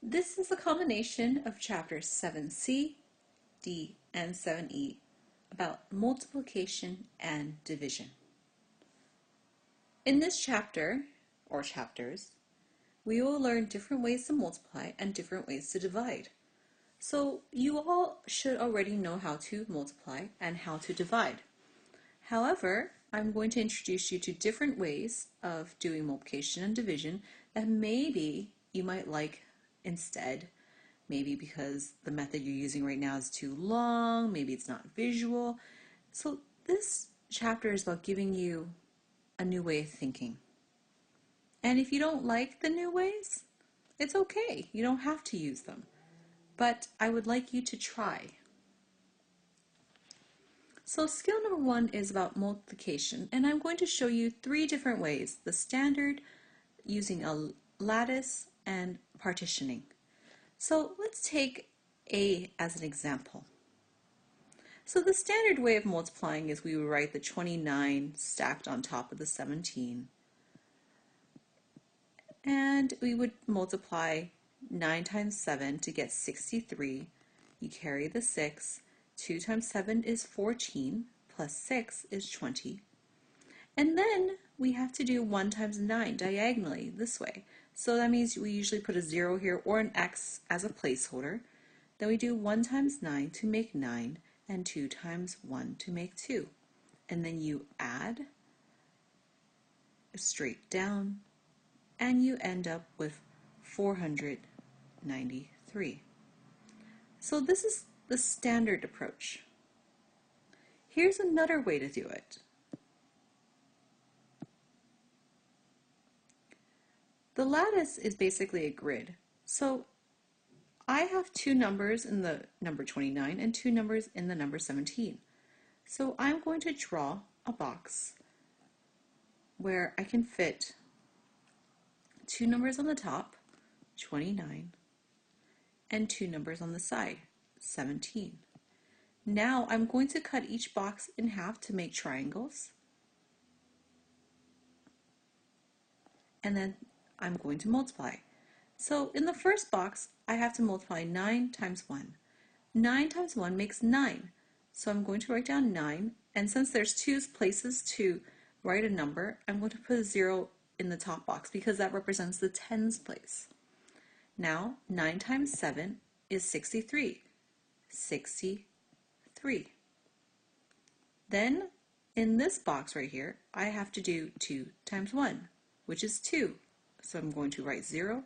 This is a combination of chapters 7C, D, and 7E about multiplication and division. In this chapter, or chapters, we will learn different ways to multiply and different ways to divide. So you all should already know how to multiply and how to divide. However, I'm going to introduce you to different ways of doing multiplication and division that maybe you might like instead. Maybe because the method you're using right now is too long, maybe it's not visual. So this chapter is about giving you a new way of thinking. And if you don't like the new ways, it's okay. You don't have to use them. But I would like you to try. So skill number 1 is about multiplication, and I'm going to show you 3 different ways: the standard, using a lattice, and partitioning. So let's take A as an example. So the standard way of multiplying is we would write the 29 stacked on top of the 17, and we would multiply 9 times 7 to get 63. You carry the 6. 2 times 7 is 14, plus 6 is 20. And then we have to do 1 times 9 diagonally this way. So that means we usually put a 0 here or an X as a placeholder. Then we do 1 times 9 to make 9, and 2 times 1 to make 2. And then you add straight down, and you end up with 493. So this is the standard approach. Here's another way to do it. The lattice is basically a grid. So I have 2 numbers in the number 29 and 2 numbers in the number 17. So I'm going to draw a box where I can fit 2 numbers on the top, 29, and 2 numbers on the side, 17. Now I'm going to cut each box in half to make triangles. And then I'm going to multiply. So in the first box, I have to multiply 9 times 1. 9 times 1 makes 9. So I'm going to write down 9, and since there's 2 places to write a number, I'm going to put a 0 in the top box because that represents the tens place. Now 9 times 7 is 63. 63. Then in this box right here, I have to do 2 times 1, which is 2. So I'm going to write 0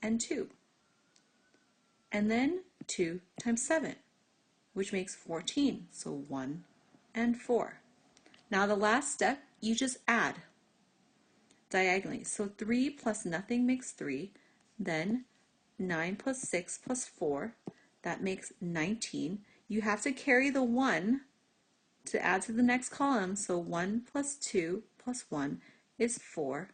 and 2. And then 2 times 7, which makes 14. So 1 and 4. Now the last step, you just add diagonally. So 3 plus nothing makes 3. Then 9 plus 6 plus 4, that makes 19. You have to carry the 1 to add to the next column. So 1 plus 2 plus 1 is 4.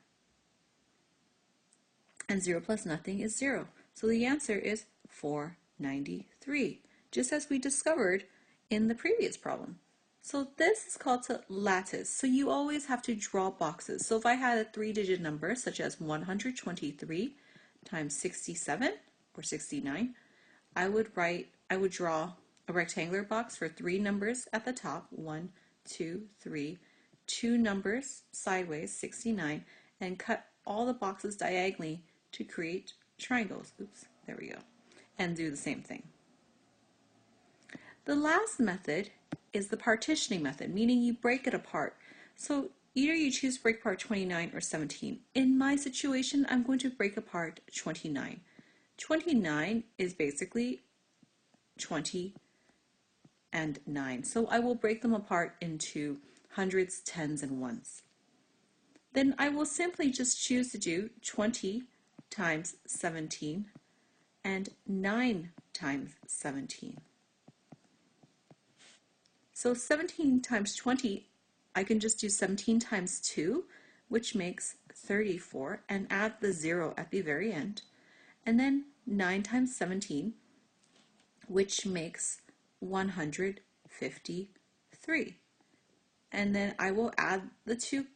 And 0 plus nothing is 0. So the answer is 493, just as we discovered in the previous problem. So this is called a lattice. So you always have to draw boxes. So if I had a 3-digit number, such as 123 times 67 or 69, I would draw a rectangular box for 3 numbers at the top, 1, 2, 3, 2 numbers sideways, 69, and cut all the boxes diagonally to create triangles. Oops, there we go. And do the same thing. The last method is the partitioning method, meaning you break it apart. So either you choose to break apart 29 or 17. In my situation, I'm going to break apart 29. 29 is basically 20 and 9. So I will break them apart into hundreds, tens, and ones. Then I will simply just choose to do 20 times 17 and 9 times 17. So 17 times 20, I can just do 17 times 2, which makes 34, and add the 0 at the very end. And then 9 times 17, which makes 153. And then I will add the two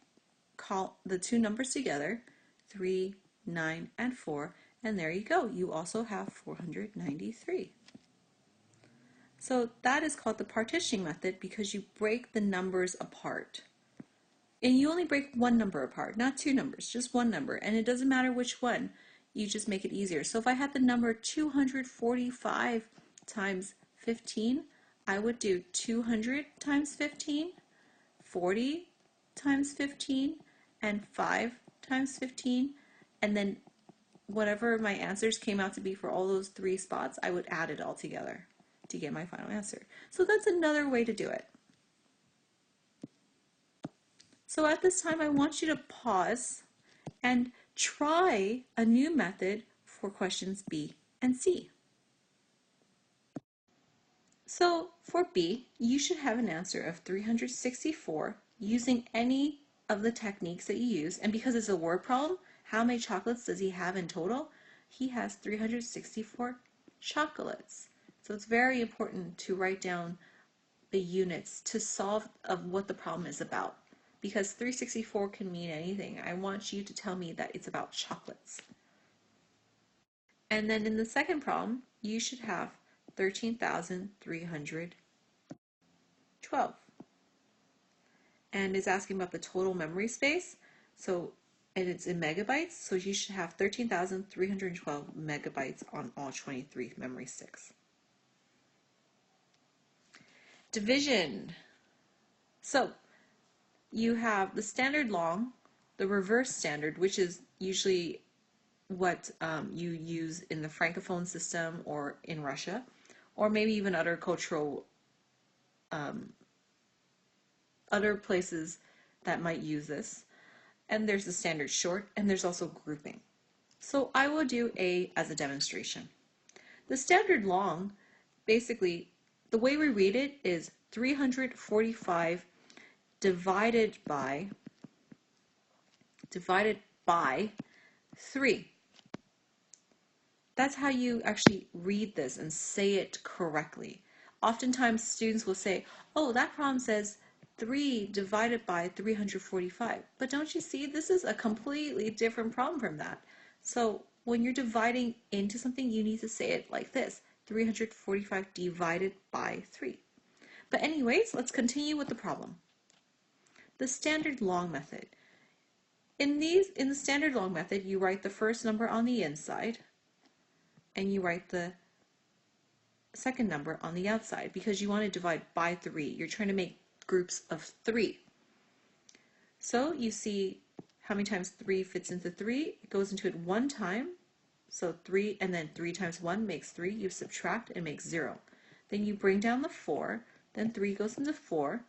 numbers together, 3, 9, and 4, And there you go. You also have 493. So that is called the partitioning method because you break the numbers apart. And you only break one number apart, not two numbers, just one number. And it doesn't matter which one, you just make it easier. So if I had the number 245 times 15, I would do 200 times 15, 40 times 15, and 5 times 15. And then whatever my answers came out to be for all those three spots, I would add it all together to get my final answer. So that's another way to do it. So at this time, I want you to pause and try a new method for questions B and C. So for B, you should have an answer of 364 using any of the techniques that you use. And because it's a word problem, how many chocolates does he have in total? He has 364 chocolates. So it's very important to write down the units to solve of what the problem is about. Because 364 can mean anything. I want you to tell me that it's about chocolates. And then in the second problem, you should have 13,312. And it's asking about the total memory space. So, and it's in megabytes. So you should have 13,312 megabytes on all 23 memory sticks. Division. So you have the standard long, the reverse standard, which is usually what you use in the Francophone system or in Russia, or maybe even other cultural, other places that might use this. And there's the standard short, and there's also grouping. So I will do A as a demonstration. The standard long, basically, the way we read it is 345 divided by 3. That's how you actually read this and say it correctly. Oftentimes students will say, oh, that problem says 3 divided by 345. But don't you see, this is a completely different problem from that. So when you're dividing into something, you need to say it like this, 345 divided by 3. But anyways, let's continue with the problem. The standard long method. In the standard long method, you write the first number on the inside and you write the second number on the outside because you want to divide by 3. You're trying to make groups of 3. So you see how many times 3 fits into 3. It goes into it one time. So 3 and then 3 times 1 makes 3. You subtract and makes 0. Then you bring down the 4. Then 3 goes into 4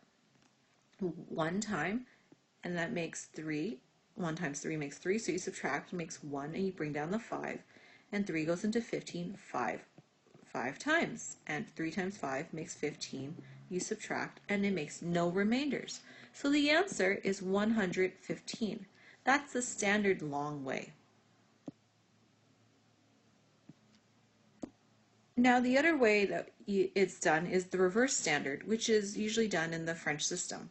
one time and that makes 3. 1 times 3 makes 3. So you subtract and makes 1 and you bring down the 5. And 3 goes into 15 5 times. And 3 times 5 makes 15. You subtract and it makes no remainders. So the answer is 115. That's the standard long way. Now the other way that it's done is the reverse standard, which is usually done in the French system.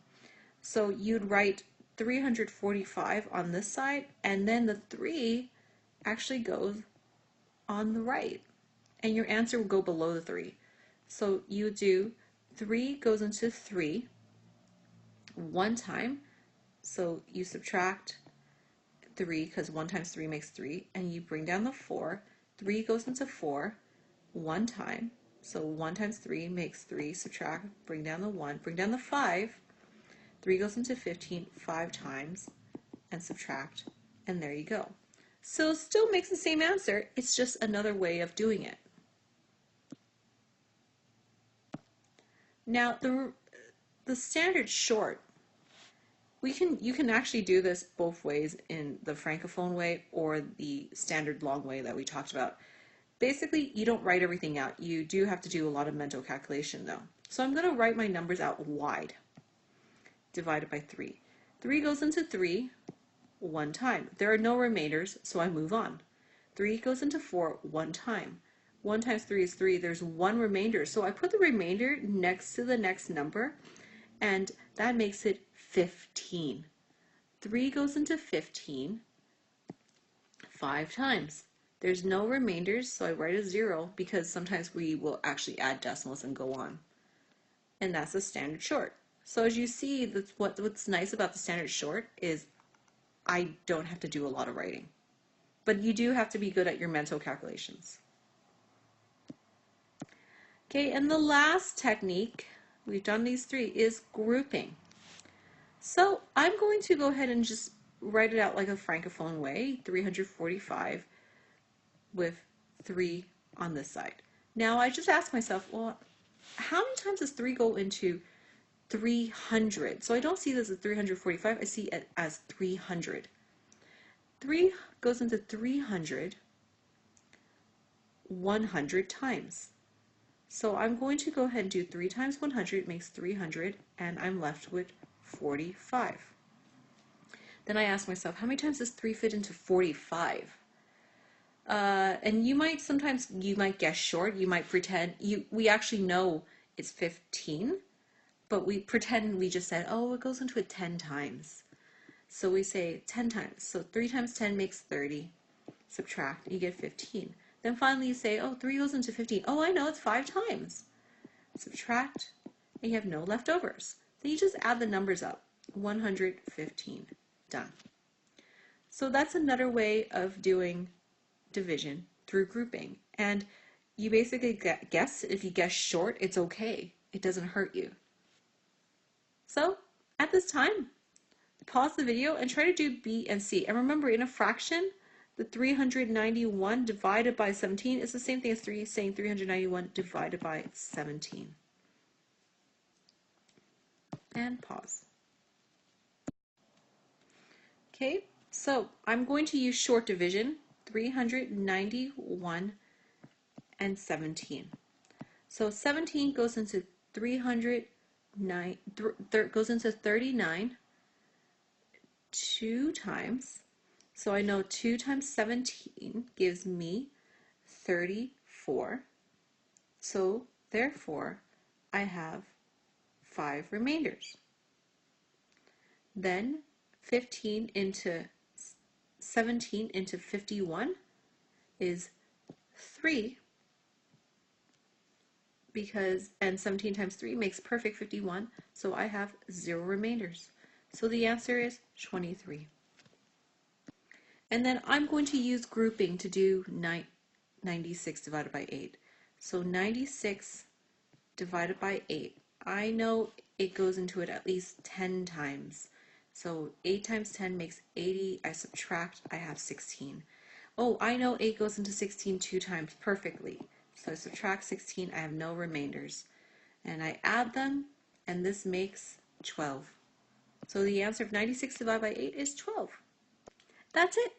So you'd write 345 on this side, and then the 3 actually goes on the right, and your answer will go below the 3. So you do 3 goes into 3 one time, so you subtract 3 because 1 times 3 makes 3, and you bring down the 4. 3 goes into 4 one time, so 1 times 3 makes 3, subtract, bring down the 1, bring down the 5, 3 goes into 15 5 times, and subtract, and there you go. So still makes the same answer, it's just another way of doing it. Now the standard short, you can actually do this both ways, in the Francophone way or the standard long way that we talked about. Basically, you don't write everything out. You do have to do a lot of mental calculation though. So I'm going to write my numbers out wide, divided by 3. 3 goes into 3 one time. There are no remainders, so I move on. 3 goes into 4 one time. 1 times 3 is 3. There's one remainder, so I put the remainder next to the next number, and that makes it 15. 3 goes into 15 5 times. There's no remainders, so I write a 0 because sometimes we will actually add decimals and go on. And that's a standard short. So as you see, what's nice about the standard short is I don't have to do a lot of writing. But you do have to be good at your mental calculations. Okay, and the last technique, we've done these 3, is grouping. So I'm going to go ahead and just write it out like a francophone way, 345 with 3 on this side. Now I just ask myself, well, how many times does 3 go into 300? So I don't see this as 345, I see it as 300. 3 goes into 300 100 times. So I'm going to go ahead and do 3 times 100 makes 300, and I'm left with 45. Then I ask myself, how many times does 3 fit into 45? And you might guess short. You might pretend we actually know it's 15, but we pretend we just said, oh, it goes into it 10 times. So we say 10 times. So 3 times 10 makes 30. Subtract, you get 15. Then finally you say, oh, 3 goes into 15. Oh, I know, it's 5 times. Subtract, and you have no leftovers. Then you just add the numbers up. 115. Done. So that's another way of doing division through grouping. And you basically guess. If you guess short, it's okay. It doesn't hurt you. So at this time, pause the video and try to do B and C. And remember, in a fraction, the 391 divided by 17 is the same thing as saying 391 divided by 17. And pause. Okay, so I'm going to use short division, 391 and 17. So 17 goes into 39 2 times. So I know 2 times 17 gives me 34. So therefore, I have 5 remainders. Then 17 into 51 is 3, and 17 times 3 makes perfect 51, so I have 0 remainders. So the answer is 23. And then I'm going to use grouping to do 96 divided by 8. So 96 divided by 8. I know it goes into it at least 10 times. So 8 times 10 makes 80. I subtract, I have 16. Oh, I know 8 goes into 16 2 times perfectly. So I subtract 16, I have no remainders. And I add them, and this makes 12. So the answer of 96 divided by 8 is 12. That's it.